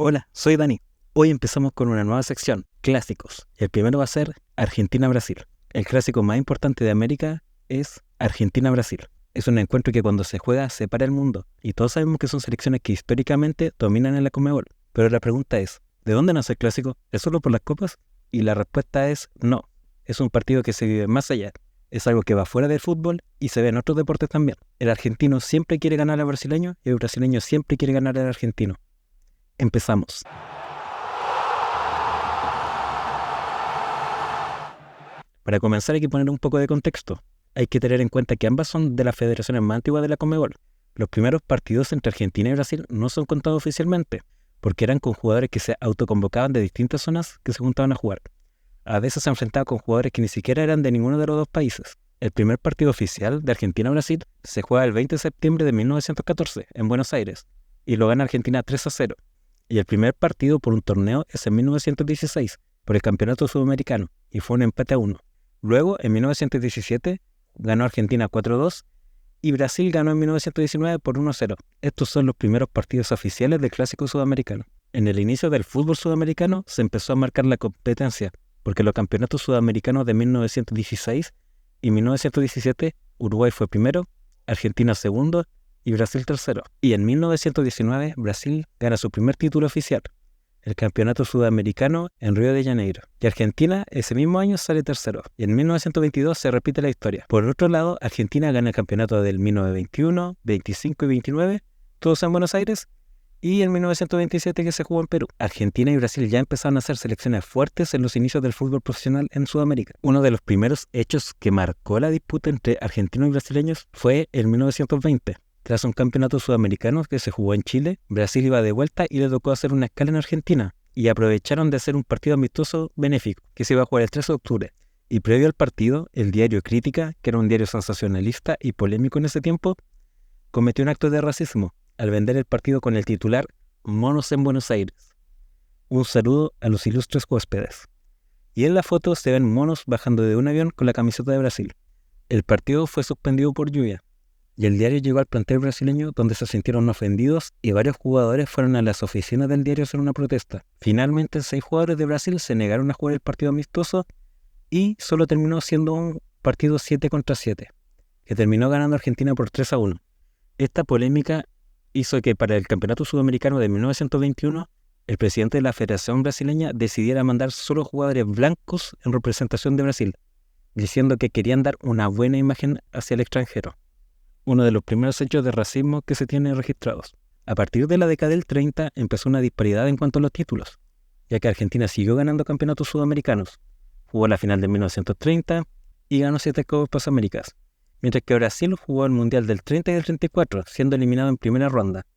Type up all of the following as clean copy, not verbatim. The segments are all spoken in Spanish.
Hola, soy Dani. Hoy empezamos con una nueva sección, clásicos. Y el primero va a ser Argentina-Brasil. El clásico más importante de América es Argentina-Brasil. Es un encuentro que cuando se juega separa el mundo. Y todos sabemos que son selecciones que históricamente dominan en la Conmebol. Pero la pregunta es, ¿de dónde nace el clásico? ¿Es solo por las copas? Y la respuesta es no. Es un partido que se vive más allá. Es algo que va fuera del fútbol y se ve en otros deportes también. El argentino siempre quiere ganar al brasileño y el brasileño siempre quiere ganar al argentino. Empezamos. Para comenzar hay que poner un poco de contexto. Hay que tener en cuenta que ambas son de las federaciones más antiguas de la Conmebol. Los primeros partidos entre Argentina y Brasil no son contados oficialmente, porque eran con jugadores que se autoconvocaban de distintas zonas que se juntaban a jugar. A veces se enfrentaban con jugadores que ni siquiera eran de ninguno de los dos países. El primer partido oficial de Argentina-Brasil se juega el 20 de septiembre de 1914 en Buenos Aires y lo gana Argentina 3-0. Y el primer partido por un torneo es en 1916, por el Campeonato Sudamericano, y fue un empate a 1. Luego, en 1917, ganó Argentina 4-2 y Brasil ganó en 1919 por 1-0. Estos son los primeros partidos oficiales del Clásico Sudamericano. En el inicio del fútbol sudamericano se empezó a marcar la competencia, porque los campeonatos sudamericanos de 1916 y 1917, Uruguay fue primero, Argentina segundo y Brasil tercero. Y en 1919 Brasil gana su primer título oficial, el Campeonato Sudamericano en Río de Janeiro. Y Argentina ese mismo año sale tercero. Y en 1922 se repite la historia. Por otro lado, Argentina gana el campeonato del 1921, 25 y 29, todos en Buenos Aires. Y en 1927 que se jugó en Perú. Argentina y Brasil ya empezaron a ser selecciones fuertes en los inicios del fútbol profesional en Sudamérica. Uno de los primeros hechos que marcó la disputa entre argentinos y brasileños fue en 1920. Tras un campeonato sudamericano que se jugó en Chile, Brasil iba de vuelta y le tocó hacer una escala en Argentina, y aprovecharon de hacer un partido amistoso benéfico, que se iba a jugar el 3 de octubre. Y previo al partido, el diario Crítica, que era un diario sensacionalista y polémico en ese tiempo, cometió un acto de racismo al vender el partido con el titular "Monos en Buenos Aires". Un saludo a los ilustres huéspedes. Y en la foto se ven monos bajando de un avión con la camiseta de Brasil. El partido fue suspendido por lluvia. Y el diario llegó al plantel brasileño donde se sintieron ofendidos y varios jugadores fueron a las oficinas del diario a hacer una protesta. Finalmente 6 jugadores de Brasil se negaron a jugar el partido amistoso y solo terminó siendo un partido 7-7, que terminó ganando Argentina por 3-1. Esta polémica hizo que para el Campeonato Sudamericano de 1921 el presidente de la Federación Brasileña decidiera mandar solo jugadores blancos en representación de Brasil, diciendo que querían dar una buena imagen hacia el extranjero. Uno de los primeros hechos de racismo que se tienen registrados. A partir de la década del 30 empezó una disparidad en cuanto a los títulos, ya que Argentina siguió ganando campeonatos sudamericanos, jugó la final de 1930 y ganó 7 Copas Américas, mientras que Brasil jugó el Mundial del 30 y del 34, siendo eliminado en primera ronda.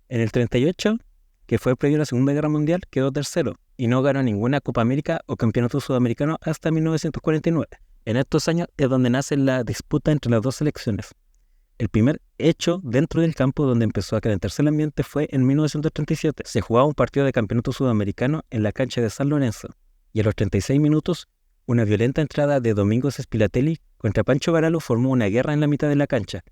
En el 38, que fue previo a la Segunda Guerra Mundial, quedó tercero y no ganó ninguna Copa América o campeonato sudamericano hasta 1949. En estos años es donde nace la disputa entre las dos selecciones. El primer hecho dentro del campo donde empezó a calentarse el ambiente fue en 1937. Se jugaba un partido de campeonato sudamericano en la cancha de San Lorenzo y a los 36 minutos una violenta entrada de Domingos Spilatelli contra Pancho Varalo formó una guerra en la mitad de la cancha.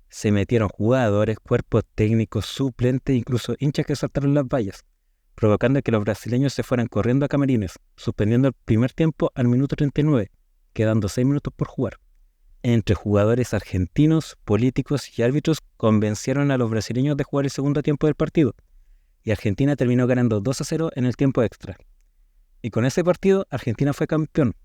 Se metieron jugadores, cuerpos técnicos, suplentes e incluso hinchas que saltaron las vallas, provocando que los brasileños se fueran corriendo a camarines, suspendiendo el primer tiempo al minuto 39, quedando 6 minutos por jugar. Entre jugadores argentinos, políticos y árbitros convencieron a los brasileños de jugar el segundo tiempo del partido, y Argentina terminó ganando 2-0 en el tiempo extra. Y con ese partido Argentina fue campeón,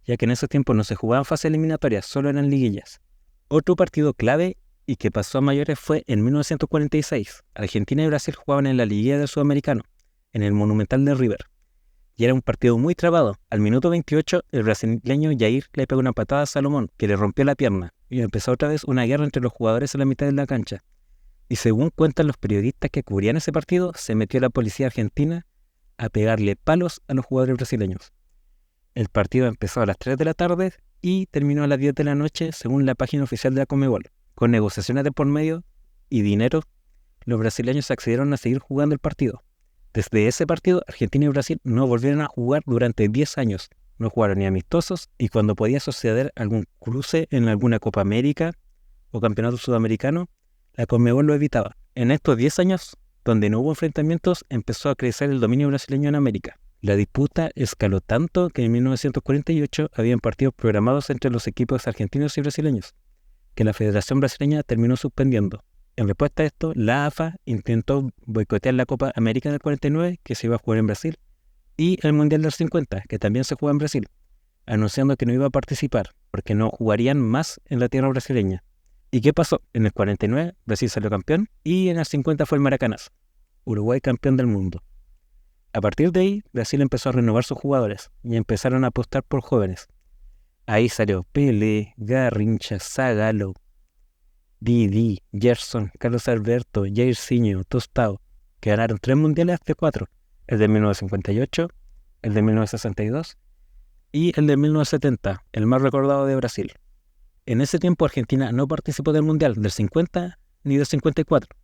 ya que en ese tiempo no se jugaban fases eliminatorias, solo eran liguillas. Otro partido clave y que pasó a mayores fue en 1946. Argentina y Brasil jugaban en la liguilla del Sudamericano, en el Monumental de River. Y era un partido muy trabado. Al minuto 28, el brasileño Jair le pegó una patada a Salomón, que le rompió la pierna, y empezó otra vez una guerra entre los jugadores en la mitad de la cancha. Y según cuentan los periodistas que cubrían ese partido, se metió la policía argentina a pegarle palos a los jugadores brasileños. El partido empezó a las 3 de la tarde y terminó a las 10 de la noche según la página oficial de la Conmebol. Con negociaciones de por medio y dinero, los brasileños accedieron a seguir jugando el partido. Desde ese partido, Argentina y Brasil no volvieron a jugar durante 10 años. No jugaron ni amistosos y cuando podía suceder algún cruce en alguna Copa América o Campeonato Sudamericano, la Conmebol lo evitaba. En estos 10 años donde no hubo enfrentamientos, empezó a crecer el dominio brasileño en América. La disputa escaló tanto que en 1948 habían partidos programados entre los equipos argentinos y brasileños, que la Federación Brasileña terminó suspendiendo. En respuesta a esto, la AFA intentó boicotear la Copa América del 49, que se iba a jugar en Brasil, y el Mundial del 50, que también se juega en Brasil, anunciando que no iba a participar, porque no jugarían más en la tierra brasileña. ¿Y qué pasó? En el 49, Brasil salió campeón, y en el 50 fue el Maracanazo, Uruguay campeón del mundo. A partir de ahí, Brasil empezó a renovar sus jugadores, y empezaron a apostar por jóvenes. Ahí salió Pelé, Garrincha, Zagallo, Didi, Gerson, Carlos Alberto, Jairzinho, Tostao, que ganaron 3 mundiales de 4, el de 1958, el de 1962 y el de 1970, el más recordado de Brasil. En ese tiempo Argentina no participó del mundial del 50 ni del 54.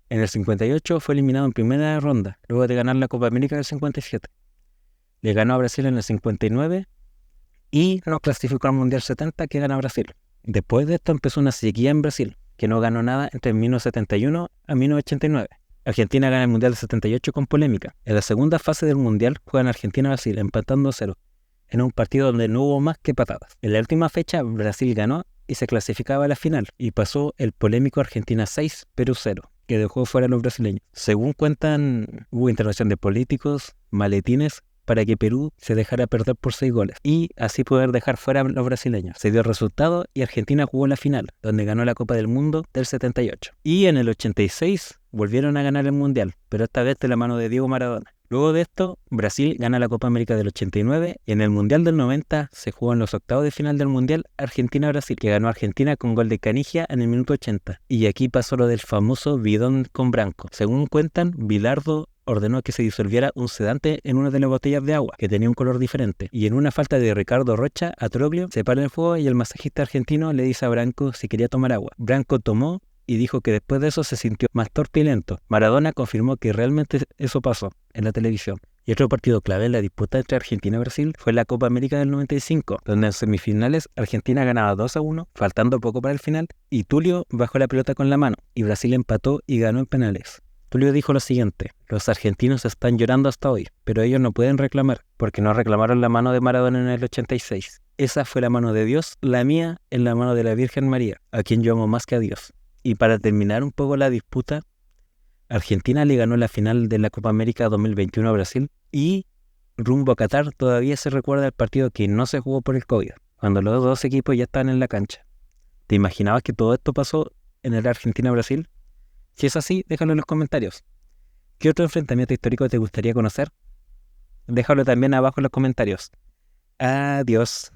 En el 58 fue eliminado en primera ronda, luego de ganar la Copa América del 57. Le ganó a Brasil en el 59 y no clasificó al Mundial 70 que gana Brasil. Después de esto empezó una sequía en Brasil, que no ganó nada entre 1971 a 1989. Argentina gana el Mundial del 78 con polémica. En la segunda fase del Mundial juegan Argentina-Brasil empatando a 0, en un partido donde no hubo más que patadas. En la última fecha Brasil ganó y se clasificaba a la final, y pasó el polémico Argentina 6, Perú 0, que dejó fuera a los brasileños. Según cuentan, hubo intervención de políticos, maletines, para que Perú se dejara perder por 6 goles y así poder dejar fuera a los brasileños. Se dio el resultado y Argentina jugó la final, donde ganó la Copa del Mundo del 78. Y en el 86 volvieron a ganar el Mundial, pero esta vez de la mano de Diego Maradona. Luego de esto, Brasil gana la Copa América del 89 y en el Mundial del 90 se jugó en los octavos de final del Mundial Argentina-Brasil, que ganó Argentina con gol de Canigia en el minuto 80. Y aquí pasó lo del famoso bidón con Branco. Según cuentan, Bilardo ordenó que se disolviera un sedante en una de las botellas de agua, que tenía un color diferente. Y en una falta de Ricardo Rocha, a Troglio se para el fuego y el masajista argentino le dice a Branco si quería tomar agua. Branco tomó y dijo que después de eso se sintió más torpe y lento. Maradona confirmó que realmente eso pasó en la televisión. Y otro partido clave en la disputa entre Argentina y Brasil fue la Copa América del 95, donde en semifinales Argentina ganaba 2-1, faltando poco para el final, y Tulio bajó la pelota con la mano, y Brasil empató y ganó en penales. Tulio dijo lo siguiente: los argentinos están llorando hasta hoy, pero ellos no pueden reclamar, porque no reclamaron la mano de Maradona en el 86. Esa fue la mano de Dios, la mía en la mano de la Virgen María, a quien yo amo más que a Dios. Y para terminar un poco la disputa, Argentina le ganó la final de la Copa América 2021 a Brasil, y rumbo a Qatar todavía se recuerda el partido que no se jugó por el COVID, cuando los dos equipos ya estaban en la cancha. ¿Te imaginabas que todo esto pasó en el Argentina-Brasil? Si es así, déjalo en los comentarios. ¿Qué otro enfrentamiento histórico te gustaría conocer? Déjalo también abajo en los comentarios. Adiós.